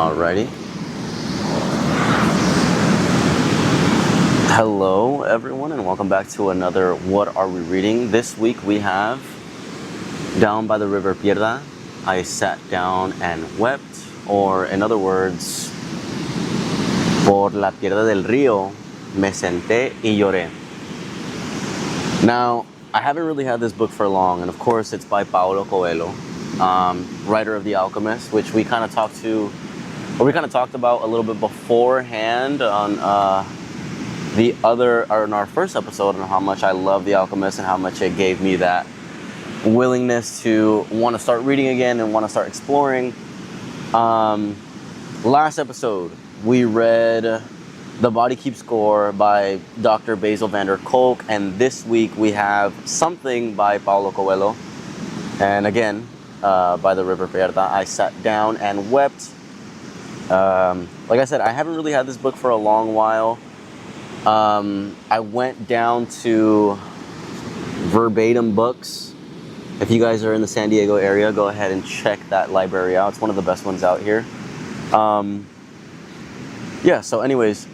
Alrighty. Hello everyone and welcome back to another What Are We Reading? This week we have Down by the River Pierda, I Sat Down and Wept, or in other words, Por la Pierda del Río, Me Senté y Lloré. Now, I haven't really had this book for long, and of course it's by Paulo Coelho, writer of The Alchemist, which we kind of talked about a little bit beforehand on in our first episode, on how much I love The Alchemist and how much it gave me that willingness to want to start reading again and want to start exploring. Last episode, we read The Body Keeps Score by Dr. Basil van der Kolk, and this week we have something by Paulo Coelho, and again, by the River Pierda, I Sat Down and Wept. Like I said, I haven't really had this book for a long while. I went down to Verbatim Books. If you guys are in the San Diego area, go ahead and check that library out. It's one of the best ones out here. So anyways,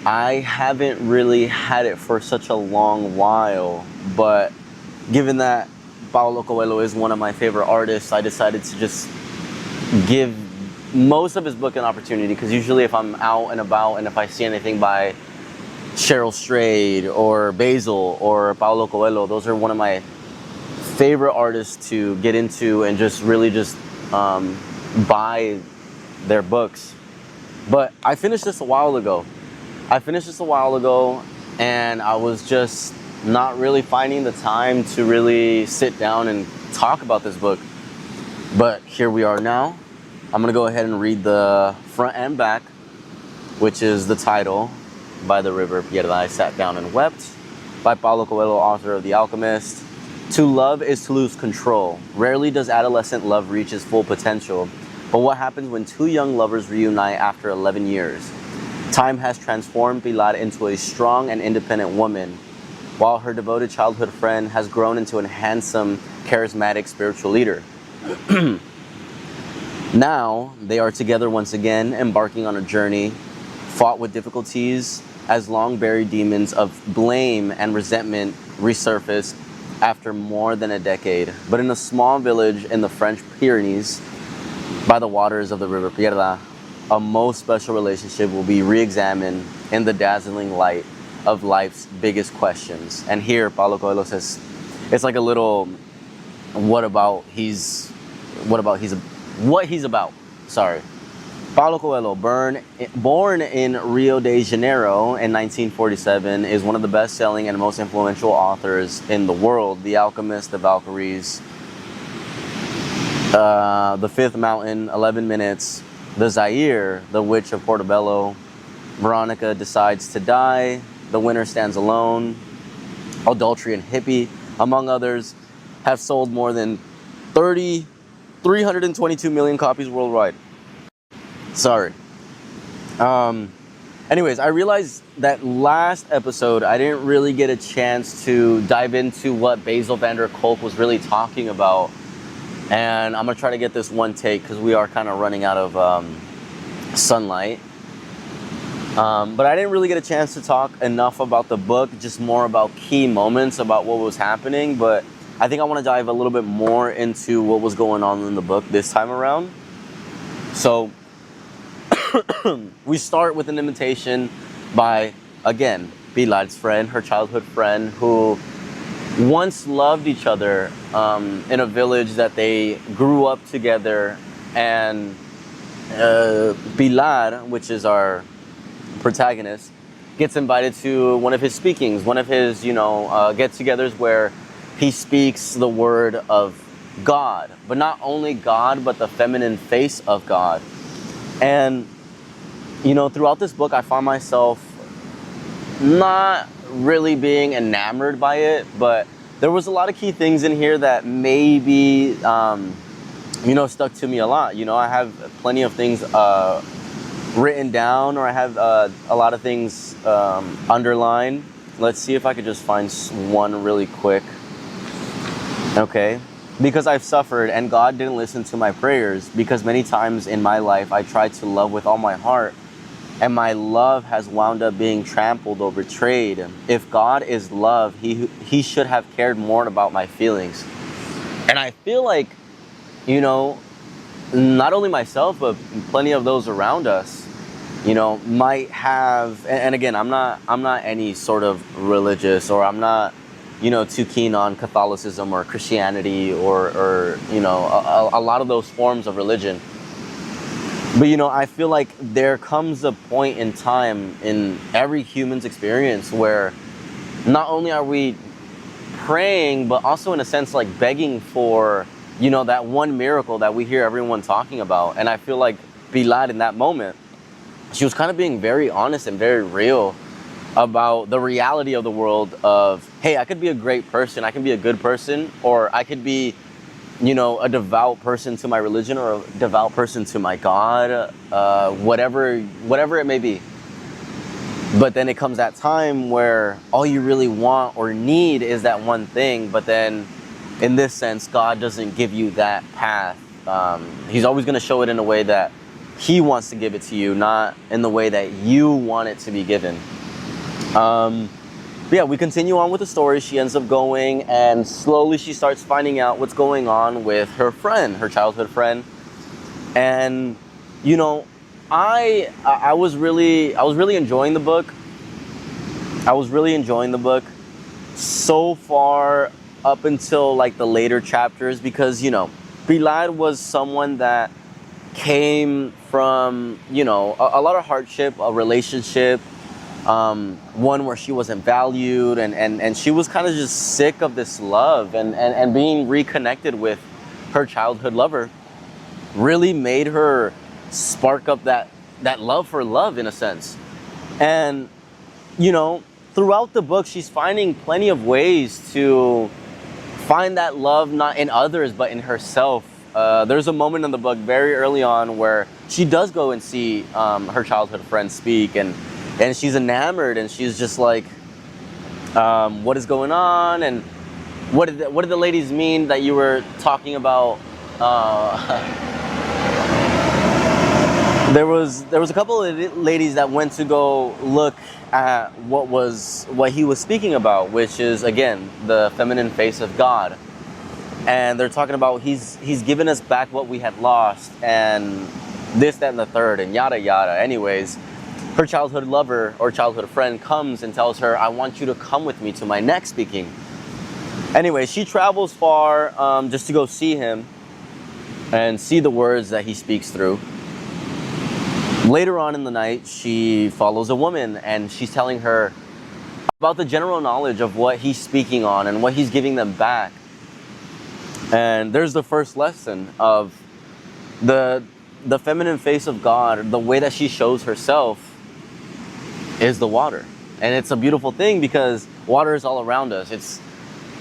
I haven't really had it for such a long while, but given that Paulo Coelho is one of my favorite artists, I decided to just give most of his book an opportunity, because usually if I'm out and about and if I see anything by Cheryl Strayed or Basil or Paulo Coelho, those are one of my favorite artists to get into and just really just buy their books. But I finished this a while ago. And I was just not really finding the time to really sit down and talk about this book. But here we are now. I'm going to go ahead and read the front and back, which is the title, By the River Pierda, I Sat Down and Wept, by Paulo Coelho, author of The Alchemist. To love is to lose control. Rarely does adolescent love reach its full potential. But what happens when two young lovers reunite after 11 years? Time has transformed Pilar into a strong and independent woman, while her devoted childhood friend has grown into a handsome, charismatic spiritual leader. Now, they are together once again, embarking on a journey, fought with difficulties as long-buried demons of blame and resentment resurface after more than a decade. But in a small village in the French Pyrenees, by the waters of the River Pierda, a most special relationship will be re-examined in the dazzling light of life's biggest questions. And here, Paulo Coelho says, it's like a little, what he's about. Sorry. Paulo Coelho, born in Rio de Janeiro in 1947, is one of the best-selling and most influential authors in the world. The Alchemist, The Valkyries, The Fifth Mountain, 11 Minutes, The Zaire, The Witch of Portobello, Veronica Decides to Die, The Winner Stands Alone, Adultery and Hippie, among others, have sold more than 322 million copies worldwide. Sorry. Anyways, I realized that last episode I didn't really get a chance to dive into what Basil van der Kolk was really talking about. And I'm going to try to get this one take because we are kind of running out of sunlight. But I didn't really get a chance to talk enough about the book, just more about key moments about what was happening. But I think I want to dive a little bit more into what was going on in the book this time around. So we start with an invitation by, again, Pilar's friend, her childhood friend, who once loved each other in a village that they grew up together. And Pilar, which is our protagonist, gets invited to one of his speakings, one of his, get-togethers where he speaks the word of God, but not only God, but the feminine face of God. And, throughout this book, I found myself not really being enamored by it, but there was a lot of key things in here that maybe, stuck to me a lot. I have plenty of things written down, or I have a lot of things underlined. Let's see if I could just find one really quick. Okay. because I've suffered and God didn't listen to my prayers, because many times in my life I tried to love with all my heart and my love has wound up being trampled or betrayed. If God is love, he should have cared more about my feelings. And I feel like, you know, not only myself, but plenty of those around us, you know, might have, and again, I'm not any sort of religious, or I'm not, you know, too keen on Catholicism or Christianity or you know, a lot of those forms of religion. But, you know, I feel like there comes a point in time in every human's experience where not only are we praying, but also in a sense like begging for, you know, that one miracle that we hear everyone talking about. And I feel like Pilar in that moment, she was kind of being very honest and very real about the reality of the world of, hey, I could be a great person, I can be a good person, or I could be, you know, a devout person to my religion, or a devout person to my God, whatever it may be. But then it comes that time where all you really want or need is that one thing. But then in this sense, God doesn't give you that path. He's always going to show it in a way that he wants to give it to you, not in the way that you want it to be given. But yeah, we continue on with the story. She ends up going, and slowly she starts finding out what's going on with her friend, her childhood friend. And, you know, I was really enjoying the book. I was really enjoying the book so far up until like the later chapters, because, you know, Pilar was someone that came from, you know, a lot of hardship, a relationship, one where she wasn't valued, and she was kind of just sick of this love, and being reconnected with her childhood lover really made her spark up that love for love, in a sense. And, you know, throughout the book, she's finding plenty of ways to find that love, not in others, but in herself. There's a moment in the book very early on where she does go and see her childhood friend speak, and she's enamored, and she's just like, what is going on? And what did the ladies mean that you were talking about? There was a couple of ladies that went to go look at what he was speaking about, which is, again, the feminine face of God. And they're talking about he's given us back what we had lost, and this, that, and the third, and yada yada. Anyways, her childhood lover or childhood friend comes and tells her, I want you to come with me to my next speaking. Anyway, she travels far just to go see him and see the words that he speaks through. Later on in the night, she follows a woman, and she's telling her about the general knowledge of what he's speaking on and what he's giving them back. And there's the first lesson of the feminine face of God. The way that she shows herself is the water. And it's a beautiful thing because water is all around us.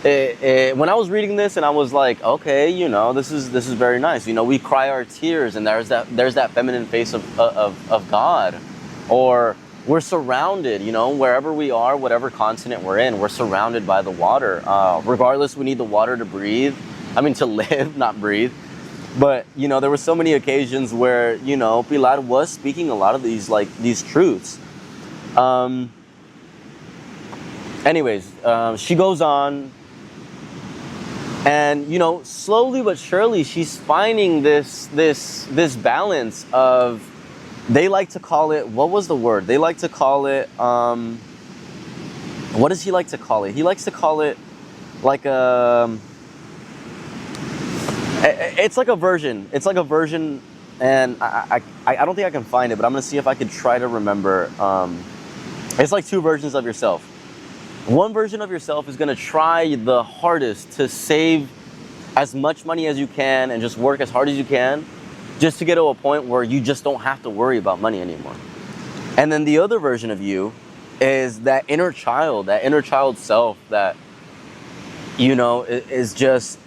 When I was reading this, and I was like, okay, you know, this is very nice. You know, we cry our tears, and there's that feminine face of God. Or we're surrounded, you know, wherever we are, whatever continent we're in, we're surrounded by the water. Regardless, we need the water to breathe. I mean, to live, not breathe. But, you know, there were so many occasions where, you know, Pilar was speaking a lot of these truths. Anyways, she goes on, and, you know, slowly but surely, she's finding this balance of, they like to call it, what was the word? They like to call it, what does he like to call it? He likes to call it like it's like a version. It's like a version, and I don't think I can find it, but I'm gonna see if I could try to remember. It's like two versions of yourself. One version of yourself is gonna try the hardest to save as much money as you can and just work as hard as you can, just to get to a point where you just don't have to worry about money anymore. And then the other version of you is that inner child self that, you know, is just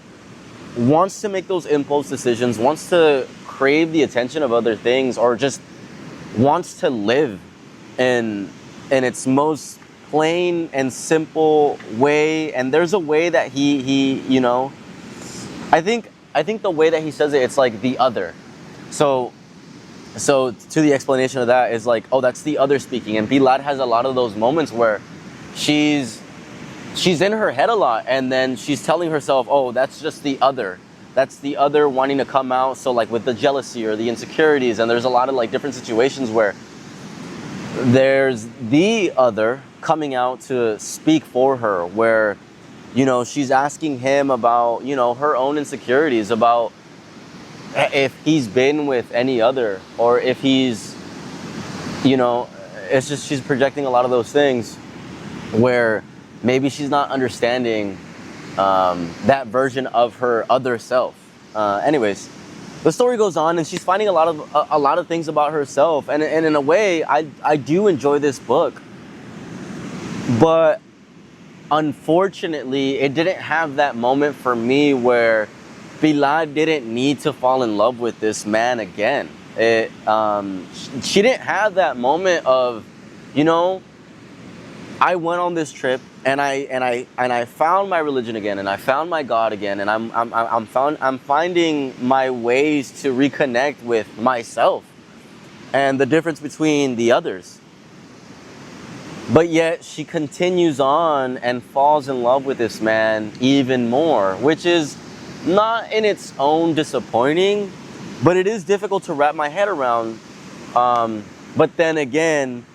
wants to make those impulse decisions, wants to crave the attention of other things, or just wants to live in its most plain and simple way. And there's a way that he you know, I think the way that he says it, it's like the other. So to the explanation of that is like, oh, that's the other speaking. And Pilar has a lot of those moments where she's in her head a lot, and then she's telling herself, oh, that's just the other. That's the other wanting to come out. So like with the jealousy or the insecurities, and there's a lot of like different situations where there's the other coming out to speak for her, where, you know, she's asking him about, you know, her own insecurities, about if he's been with any other, or if he's, you know, it's just she's projecting a lot of those things where maybe she's not understanding that version of her other self. Anyways, the story goes on, and she's finding a lot of things about herself, and in a way, I do enjoy this book, but unfortunately, it didn't have that moment for me where Pilar didn't need to fall in love with this man again. She didn't have that moment of, you know, I went on this trip and I found my religion again, and I found my God again, and I'm finding my ways to reconnect with myself and the difference between the others. But yet she continues on and falls in love with this man even more, which is not in its own disappointing, but it is difficult to wrap my head around. But then again,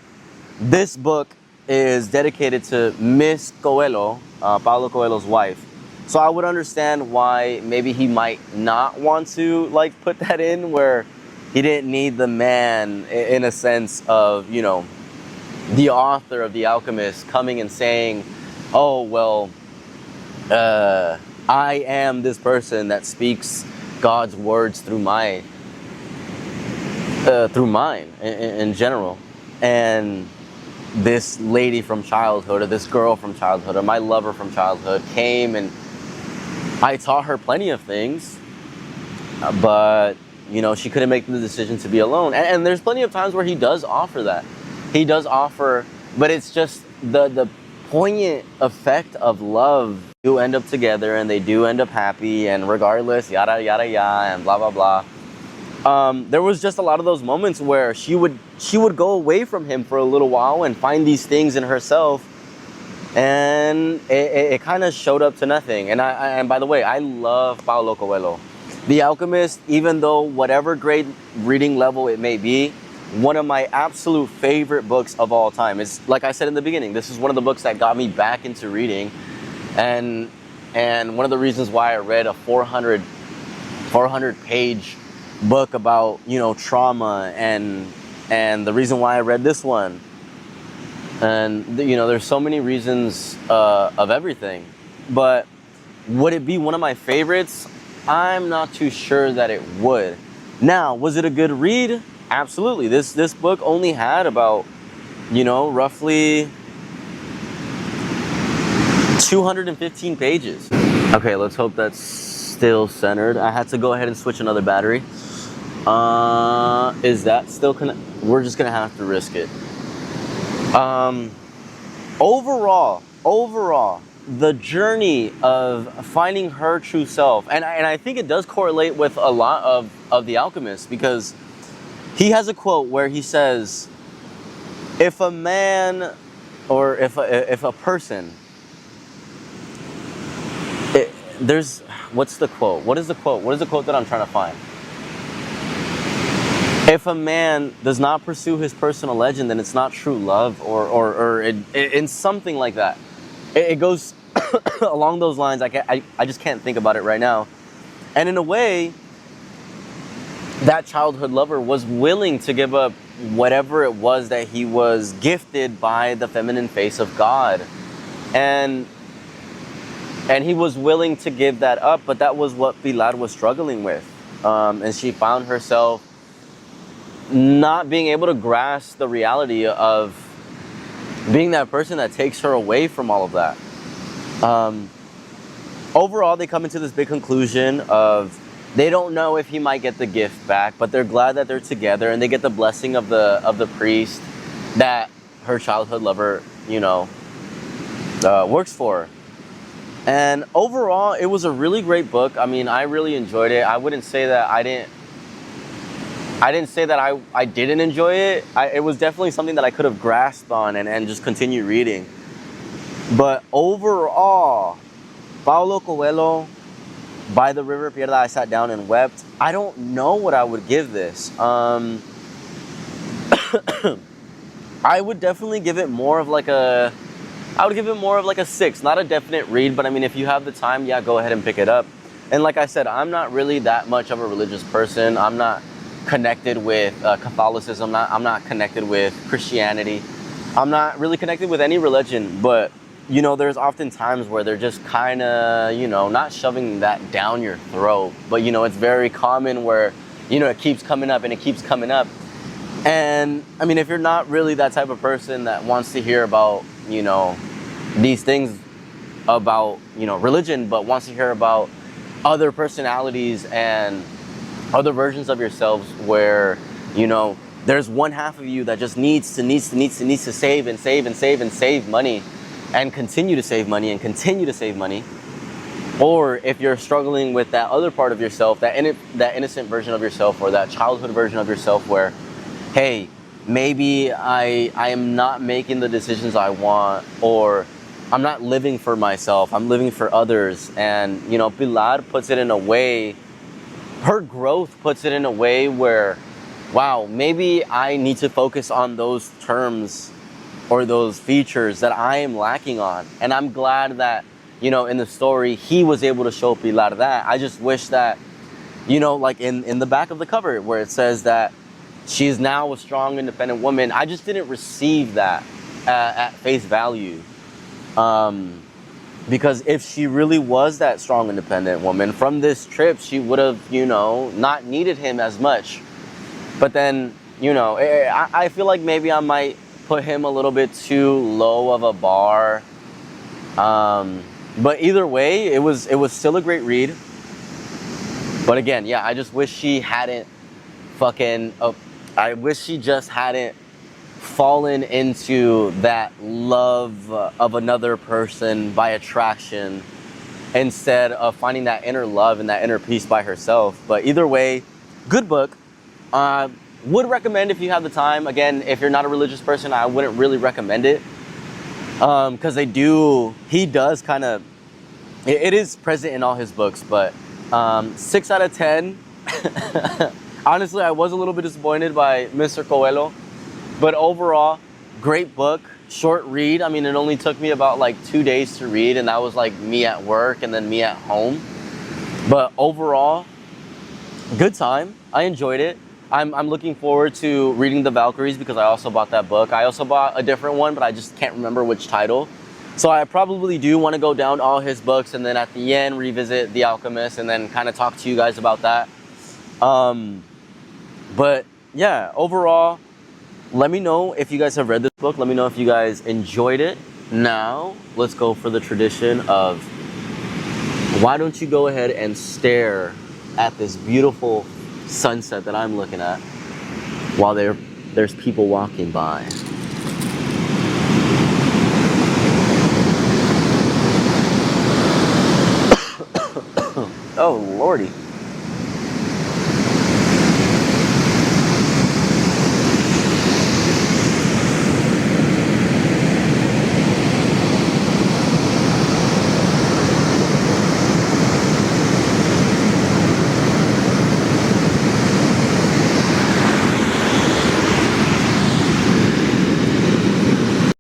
this book is dedicated to Miss Coelho, Paulo Coelho's wife. So I would understand why maybe he might not want to like put that in, where he didn't need the man in a sense of, you know, the author of The Alchemist coming and saying, oh, well, I am this person that speaks God's words through mine in general. And this lady from childhood, or this girl from childhood, or my lover from childhood came, and I taught her plenty of things, but, you know, she couldn't make the decision to be alone. And there's plenty of times where he does offer that. He does offer, but it's just the poignant effect of love. They do end up together, and they do end up happy, and regardless, yada, yada, yada, and blah, blah, blah. There was just a lot of those moments where she would go away from him for a little while and find these things in herself, and it kind of showed up to nothing. And by the way, I love Paulo Coelho. The Alchemist, even though whatever grade reading level it may be, one of my absolute favorite books of all time. It's like I said in the beginning, this is one of the books that got me back into reading, and one of the reasons why I read a 400 page book about, you know, trauma, and the reason why I read this one, and you know, there's so many reasons of everything. But would it be one of my favorites? I'm not too sure that it would. Now, was it a good read? Absolutely. This book only had about, you know, roughly 215 pages. Okay, let's hope that's still centered. I had to go ahead and switch another battery. Is that still we're just gonna have to risk it. Overall, the journey of finding her true self, and I think it does correlate with a lot of The Alchemist, because he has a quote where he says, if a man, or if a person, what's the quote? What is the quote? What is the quote that I'm trying to find? If a man does not pursue his personal legend, then it's not true love, or in something like that. It goes along those lines. I just can't think about it right now. And in a way, that childhood lover was willing to give up whatever it was that he was gifted by the feminine face of God. And he was willing to give that up, but that was what Pilar was struggling with. And she found herself not being able to grasp the reality of being that person that takes her away from all of that. Overall, they come into this big conclusion of they don't know if he might get the gift back, but they're glad that they're together, and they get the blessing of the priest that her childhood lover, you know, works for. And overall, it was a really great book. I mean, I really enjoyed it. I wouldn't say that I didn't say that I didn't enjoy it. It was definitely something that I could have grasped on and just continue reading. But overall, Paulo Coelho, By the River Pierda, I sat down and wept. I don't know what I would give this. I would definitely give it more of like a, I would give it more of like a 6. Not a definite read, but I mean, if you have the time, yeah, go ahead and pick it up. And like I said, I'm not really that much of a religious person. I'm not connected with Catholicism. I'm not connected with Christianity. I'm not really connected with any religion, but you know, there's often times where they're just kind of, you know, not shoving that down your throat, but you know, it's very common where, you know, it keeps coming up and it keeps coming up. And I mean, if you're not really that type of person that wants to hear about, you know, these things about, you know, religion, but wants to hear about other personalities and other versions of yourselves where, you know, there's one half of you that just needs to save and save and save and save money and continue to save money and continue to save money. Or if you're struggling with that other part of yourself, that innocent version of yourself or that childhood version of yourself where, hey, maybe I am not making the decisions I want, or I'm not living for myself, I'm living for others. And, you know, Pilar puts it in a way, her growth puts it in a way where, wow, maybe I need to focus on those terms or those features that I am lacking on. And I'm glad that, you know, in the story, he was able to show Pilar that. I just wish that, you know, like in the back of the cover where it says that she's now a strong, independent woman, I just didn't receive that at face value. Because if she really was that strong, independent woman, from this trip, she would have, you know, not needed him as much. But then, you know, I feel like maybe I might put him a little bit too low of a bar. But either way, it was still a great read. But again, yeah, I just wish she hadn't I wish she just hadn't fallen into that love of another person by attraction instead of finding that inner love and that inner peace by herself. But either way, good book. Would recommend if you have the time. Again, if you're not a religious person, I wouldn't really recommend it. Because he does kind of, it is present in all his books, but 6 out of 10. Honestly, I was a little bit disappointed by Mr. Coelho, but overall, great book, short read. I mean, it only took me about like 2 days to read, and that was like me at work and then me at home. But overall, good time. I enjoyed it. I'm looking forward to reading The Valkyries because I also bought that book. I also bought a different one, but I just can't remember which title. So I probably do want to go down all his books and then at the end revisit The Alchemist and then kind of talk to you guys about that. But yeah, overall, let me know if you guys have read this book. Let me know if you guys enjoyed it. Now, let's go for the tradition of why don't you go ahead and stare at this beautiful sunset that I'm looking at while there's people walking by. Oh, Lordy.